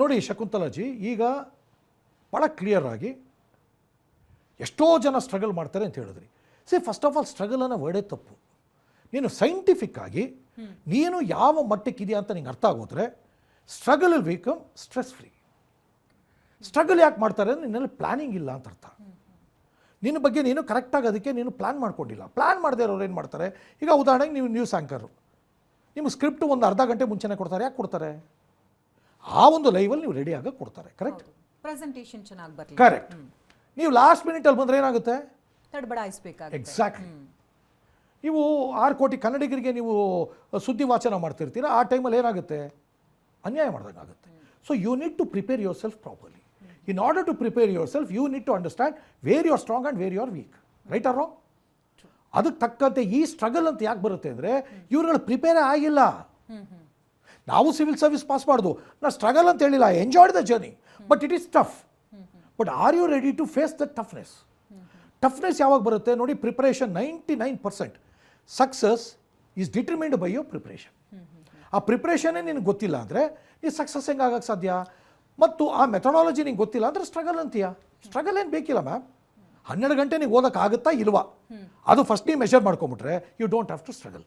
ನೋಡಿ ಶಕುಂತಲಾಜಿ, ಈಗ ಭಾಳ ಕ್ಲಿಯರ್ ಆಗಿ ಎಷ್ಟೋ ಜನ ಸ್ಟ್ರಗಲ್ ಮಾಡ್ತಾರೆ ಅಂತ ಹೇಳಿದ್ರಿ. ಫಸ್ಟ್ ಆಫ್ ಆಲ್ ಸ್ಟ್ರಗಲ್ ಅನ್ನೋ ವರ್ಡೇ ತಪ್ಪು. ನೀನು ಸೈಂಟಿಫಿಕ್ ಆಗಿ ನೀನು ಯಾವ ಮಟ್ಟಕ್ಕಿದೆಯಾ ಅಂತ ನಿಂಗೆ ಅರ್ಥ ಆಗೋದ್ರೆ struggle will become stress free. Struggle ಯಾಕೆ ಮಾಡ್ತಾರೆ ಅಂದರೆ ನಿನ್ನಲ್ಲಿ ಪ್ಲ್ಯಾನಿಂಗ್ ಇಲ್ಲ ಅಂತ ಅರ್ಥ. ನಿನ್ನ ಬಗ್ಗೆ ನೀನು ಕರೆಕ್ಟಾಗಿ ಅದಕ್ಕೆ ನೀನು ಪ್ಲ್ಯಾನ್ ಮಾಡ್ಕೊಂಡಿಲ್ಲ. ಪ್ಲ್ಯಾನ್ ಮಾಡದೇ ಇರೋರು ಏನು ಮಾಡ್ತಾರೆ, ಈಗ ಉದಾಹರಣೆಗೆ ನೀವು ನ್ಯೂಸ್ ಆ್ಯಂಕರು, ನಿಮ್ಮ ಸ್ಕ್ರಿಪ್ಟ್ ಒಂದು ಅರ್ಧ ಗಂಟೆ ಮುಂಚೆನೇ ಕೊಡ್ತಾರೆ. ಯಾಕೆ ಕೊಡ್ತಾರೆ? ಆ ಒಂದು ಲೈವಲ್ಲಿ ನೀವು ರೆಡಿ ಆಗಿ ಕೊಡ್ತಾರೆ. ಕರೆಕ್ಟ್, ಪ್ರೆಸೆಂಟೇಷನ್ ಚೆನ್ನಾಗಿ ಬರಲಿ. ಕರೆಕ್ಟ್. ನೀವು ಲಾಸ್ಟ್ ಮಿನಿಟಲ್ಲಿ ಬಂದರೆ ಏನಾಗುತ್ತೆ? ತಡಬಡಾಯಿಸಬೇಕಾಗುತ್ತೆ. ಎಕ್ಸಾಕ್ಟ್ಲಿ. ನೀವು 6 ಕೋಟಿ ಕನ್ನಡಿಗರಿಗೆ ನೀವು ಸುದ್ದಿ ವಾಚನ ಮಾಡ್ತಿರ್ತೀರ, ಆ ಟೈಮಲ್ಲಿ ಏನಾಗುತ್ತೆ? ಅನ್ಯಾಯ ಮಾಡ್ದಂಗಾಗುತ್ತೆ. So you need to prepare yourself properly. In order to prepare yourself you need to understand where you are strong and where you are weak. Right or wrong? ಅದಕ್ಕೆ ತಕ್ಕಂತೆ ಈ ಸ್ಟ್ರಗಲ್ ಅಂತ ಯಾಕೆ ಬರುತ್ತೆ ಅಂದರೆ ಇವ್ರುಗಳು ಪ್ರಿಪೇರೇ ಆಗಿಲ್ಲ. ನಾವು civil service pass ಮಾಡೋದು, ನಾನು ಸ್ಟ್ರಗಲ್ ಅಂತ ಹೇಳಿಲ್ಲ, enjoyed the journey, but it is tough. But are you ready to face the toughness? Toughness ಯಾವಾಗ ಬರುತ್ತೆ ನೋಡಿ? Preparation 99% success is determined by your preparation. ಆ ಪ್ರಿಪ್ರೇಷನ್ನೇ ನಿನಗೆ ಗೊತ್ತಿಲ್ಲ ಅಂದರೆ ನೀನು ಸಕ್ಸಸ್ ಹೆಂಗೆ ಆಗಕ್ಕೆ ಸಾಧ್ಯ? ಮತ್ತು ಆ ಮೆಥಡಾಲಜಿ ನಿಂಗೆ ಗೊತ್ತಿಲ್ಲ ಅಂದರೆ ಸ್ಟ್ರಗಲ್ ಅಂತೀಯ. ಸ್ಟ್ರಗಲ್ ಏನು ಬೇಕಿಲ್ಲ ಮ್ಯಾಮ್. 12 ಗಂಟೆ ನೀವು ಓದೋಕ್ಕಾಗುತ್ತಾ ಇಲ್ವಾ, ಅದು ಫಸ್ಟ್ ನೀವು ಮೆಷರ್ ಮಾಡ್ಕೊಂಬಿಟ್ರೆ you don't have to struggle.